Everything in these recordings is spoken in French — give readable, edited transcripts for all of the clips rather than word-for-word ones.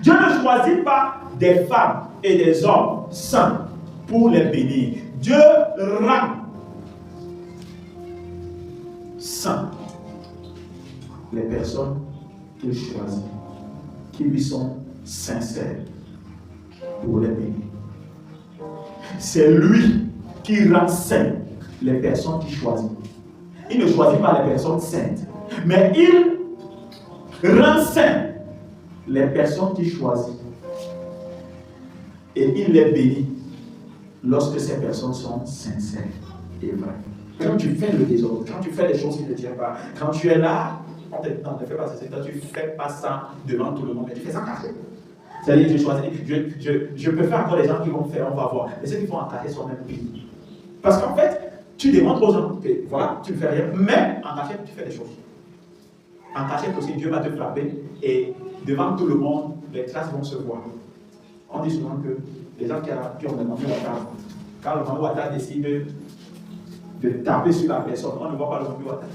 Dieu ne choisit pas des femmes et des hommes saints pour les bénir. Dieu rend saints les personnes qu'il choisit, qui lui sont sincères pour les bénir. C'est lui qui rend saints les personnes qu'il choisit. Il ne choisit pas les personnes saintes, mais il rend saints les personnes qu'il choisit. Et il les bénit lorsque ces personnes sont sincères et vraies. Quand tu fais le désordre, quand tu fais les choses qui ne tiennent pas, quand tu es là, on te dit non, ne fais pas ça, tu ne fais pas ça devant tout le monde, mais tu fais ça caché. C'est-à-dire, je peux faire encore les gens qui vont faire, on va voir. Mais ceux qui font en caché sont même pires. Parce qu'en fait, tu demandes aux gens, voilà, tu ne fais rien, mais en cachette, tu fais des choses. En cachette aussi, Dieu va te frapper et devant tout le monde, les traces vont se voir. On dit souvent que les gens qui ont demandé la table, quand le Mamou Ouattara décide de taper sur la personne, on ne voit pas le Mamou Ouattara.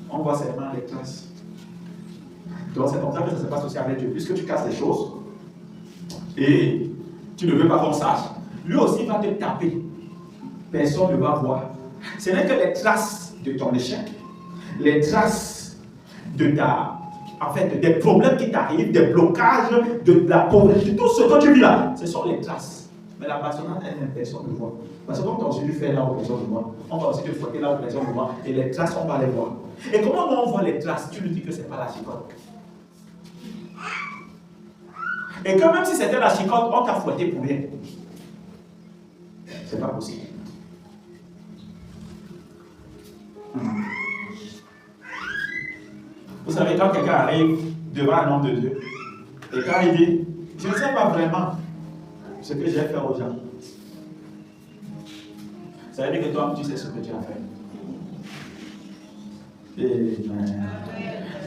On voit seulement les traces. Donc c'est comme ça que ça se passe aussi avec Dieu. Puisque tu casses les choses et tu ne veux pas qu'on sache, lui aussi va te taper. Personne ne va voir. Ce n'est que les traces de ton échec, les traces de ta, en fait, des problèmes qui t'arrivent, des blocages, de la pauvreté, tout ce que tu vis là, ce sont les traces. Mais la personne, personne ne voit. Parce que comme tu as aussi dû faire là où personne ne voit, on va aussi te fouetter là où personne ne voit, et les traces, on va les voir. Et comment on voit les traces? Tu lui dis que ce n'est pas la chicotte. Et que même si c'était la chicotte, on t'a fouetté pour rien. C'est pas possible. Vous savez, quand quelqu'un arrive devant un homme de Dieu, et quand il dit, je ne sais pas vraiment ce que j'ai fait aux gens, ça veut dire que toi, tu sais ce que tu as fait.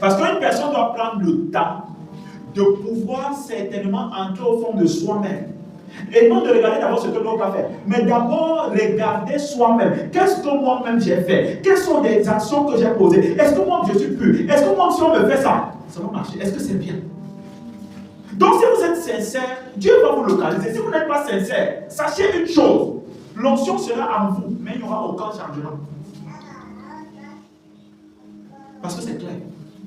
Parce qu'une personne doit prendre le temps de pouvoir certainement entrer au fond de soi-même. Et non de regarder d'abord ce que l'autre a fait, mais d'abord regarder soi-même. Qu'est-ce que moi-même j'ai fait? Quelles sont les actions que j'ai posées? Est-ce que moi je suis pur? Est-ce que moi si on me fait ça, ça va marcher? Est-ce que c'est bien? Donc si vous êtes sincère, Dieu va vous localiser. Si vous n'êtes pas sincère, sachez une chose, l'onction sera en vous, mais il n'y aura aucun changement. Parce que c'est clair.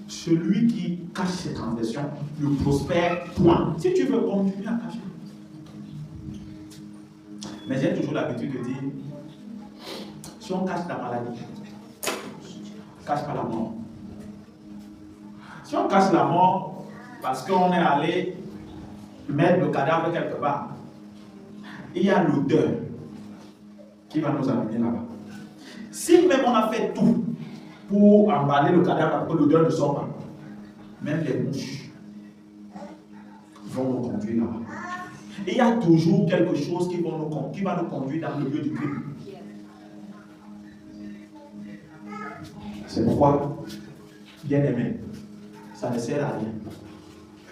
Celui qui cache ses transgressions ne prospère point. Si tu veux continuer à cacher. Mais j'ai toujours l'habitude de dire, si on cache la maladie, on ne cache pas la mort. Si on cache la mort parce qu'on est allé mettre le cadavre quelque part, il y a l'odeur qui va nous amener là-bas. Si même on a fait tout pour emballer le cadavre pour que l'odeur ne sorte pas, même les mouches vont nous conduire là-bas. Il y a toujours quelque chose qui va nous conduire dans le lieu du crime. C'est pourquoi, bien aimé, ça ne sert à rien.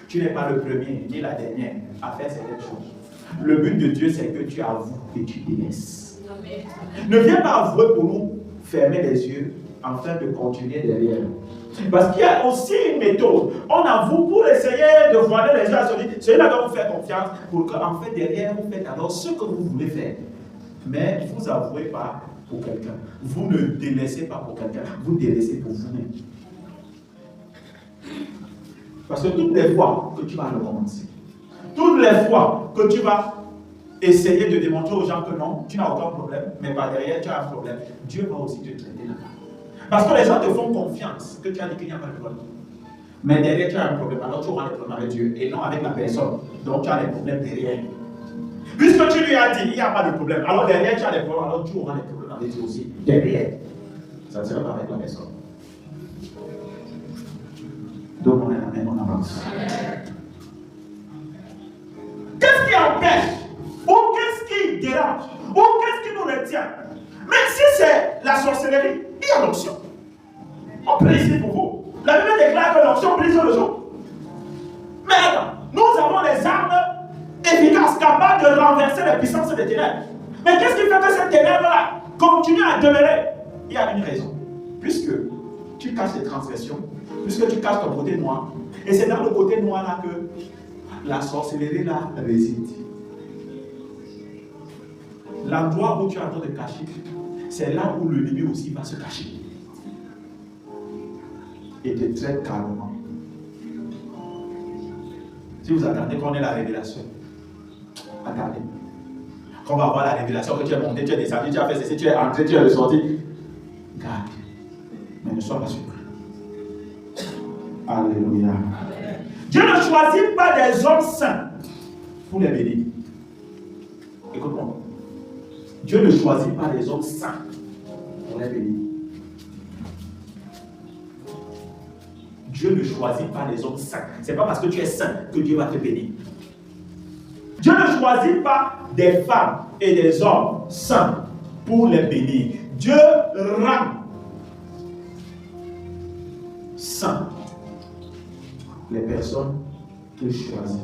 Tu n'es pas le premier ni la dernière à faire certaines choses. Le but de Dieu, c'est que tu avoues et tu délaisses. Ne viens pas avouer pour nous fermer les yeux afin de continuer derrière. Parce qu'il y a aussi une méthode. On avoue pour essayer de voiler les yeux à celui-là doit vous faire confiance pour qu'en fait derrière vous faites alors ce que vous voulez faire. Mais vous n'avouez pas pour quelqu'un. Vous ne délaissez pas pour quelqu'un. Vous délaissez pour vous-même. Parce que toutes les fois que tu vas recommencer, toutes les fois que tu vas essayer de démontrer aux gens que non, tu n'as aucun problème, mais par derrière tu as un problème, Dieu va aussi te traiter là-bas. Parce que les gens te font confiance que tu as dit qu'il n'y a pas de problème. Mais derrière, tu as un problème. Alors tu auras des problèmes avec Dieu et non avec la personne. Donc tu as des problèmes derrière. Puisque tu lui as dit qu'il n'y a pas de problème, alors derrière, tu as des problèmes. Alors tu auras des problèmes avec Dieu aussi. Derrière. Ça ne sera pas avec la personne. Donc on est là, on avance. Qu'est-ce qui empêche? Ou qu'est-ce qui dérange? Ou qu'est-ce qui nous retient? Mais si c'est la sorcellerie, il y a l'onction. On prie ici pour vous. La Bible déclare que l'onction brise le jour. Mais attends, nous avons les armes efficaces, capables de renverser les puissances des ténèbres. Mais qu'est-ce qui fait que ces ténèbres-là continuent à demeurer? Il y a une raison. Puisque tu caches les transgressions, puisque tu caches ton côté noir, et c'est dans le côté noir là que la sorcellerie là réside. L'endroit où tu es en train de cacher, c'est là où l'ennemi aussi va se cacher. Et te traite calmement. Si vous attendez qu'on ait la révélation, attendez. Quand on va avoir la révélation que tu es monté, tu es descendu, tu as fait ceci, tu es entré, tu es ressorti. Garde. Mais ne sois pas surpris. Alléluia. Dieu ne choisit pas des hommes saints pour les bénir. Écoute-moi. Dieu ne choisit pas des hommes saints pour les bénir. Dieu ne choisit pas les hommes saints. Ce n'est pas parce que tu es saint que Dieu va te bénir. Dieu ne choisit pas des femmes et des hommes saints pour les bénir. Dieu rend saints les personnes qu'il choisit,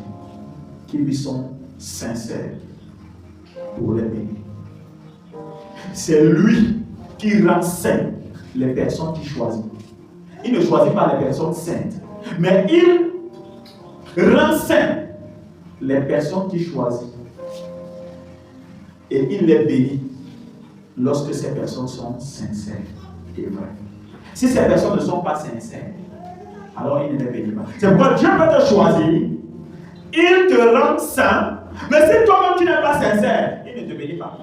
qui lui sont sincères pour les bénir. C'est lui qui rend saints les personnes qu'il choisit. Il ne choisit pas les personnes saintes, mais il rend saints les personnes qu'il choisit. Et il les bénit lorsque ces personnes sont sincères et vraies. Si ces personnes ne sont pas sincères, alors il ne les bénit pas. C'est pourquoi Dieu peut te choisir, il te rend saint, mais si toi-même tu n'es pas sincère, il ne te bénit pas.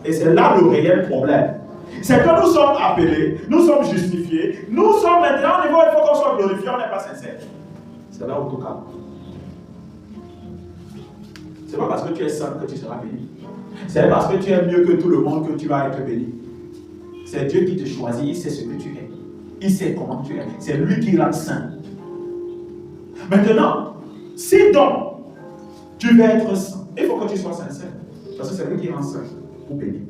Et c'est là le réel problème. C'est que nous sommes appelés, nous sommes justifiés, nous sommes maintenant au niveau où il faut qu'on soit glorifié, on n'est pas sincère. C'est là où tout calme. C'est pas parce que tu es saint que tu seras béni. C'est parce que tu es mieux que tout le monde que tu vas être béni. C'est Dieu qui te choisit, il sait ce que tu es. Il sait comment tu es. C'est lui qui rend saint. Maintenant, si donc tu veux être saint, il faut que tu sois sincère. Parce que c'est lui qui rend saint pour bénir.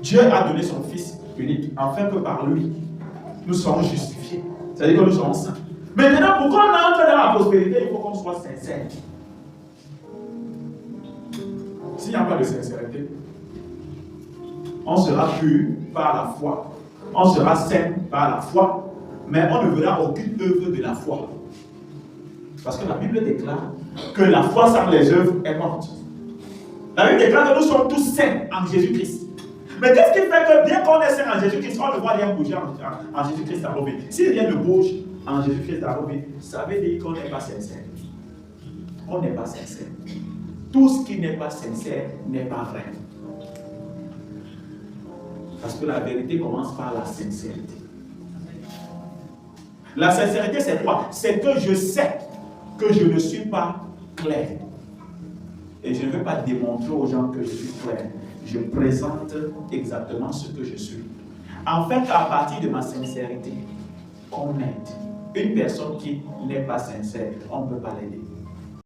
Dieu a donné son Fils unique afin que par lui, nous soyons justifiés. C'est-à-dire que nous sommes saints. Maintenant, pour qu'on entre dans la prospérité, il faut qu'on soit sincère. S'il n'y a pas de sincérité, on sera pur par la foi. On sera saint par la foi, mais on ne verra aucune œuvre de la foi. Parce que la Bible déclare que la foi sans les œuvres est morte. La Bible déclare que nous sommes tous saints en Jésus-Christ. Mais qu'est-ce qui fait que bien qu'on est saint en Jésus-Christ, on ne voit rien bouger en Jésus-Christ dans nos vies? Si rien ne bouge en Jésus-Christ dans nos vies, ça veut dire qu'on n'est pas sincère. On n'est pas sincère. Tout ce qui n'est pas sincère n'est pas vrai. Parce que la vérité commence par la sincérité. La sincérité, c'est quoi? C'est que je sais que je ne suis pas clair. Et je ne veux pas démontrer aux gens que je suis clair. Je présente exactement ce que je suis. En fait, à partir de ma sincérité, on aide. Une personne qui n'est pas sincère, on ne peut pas l'aider.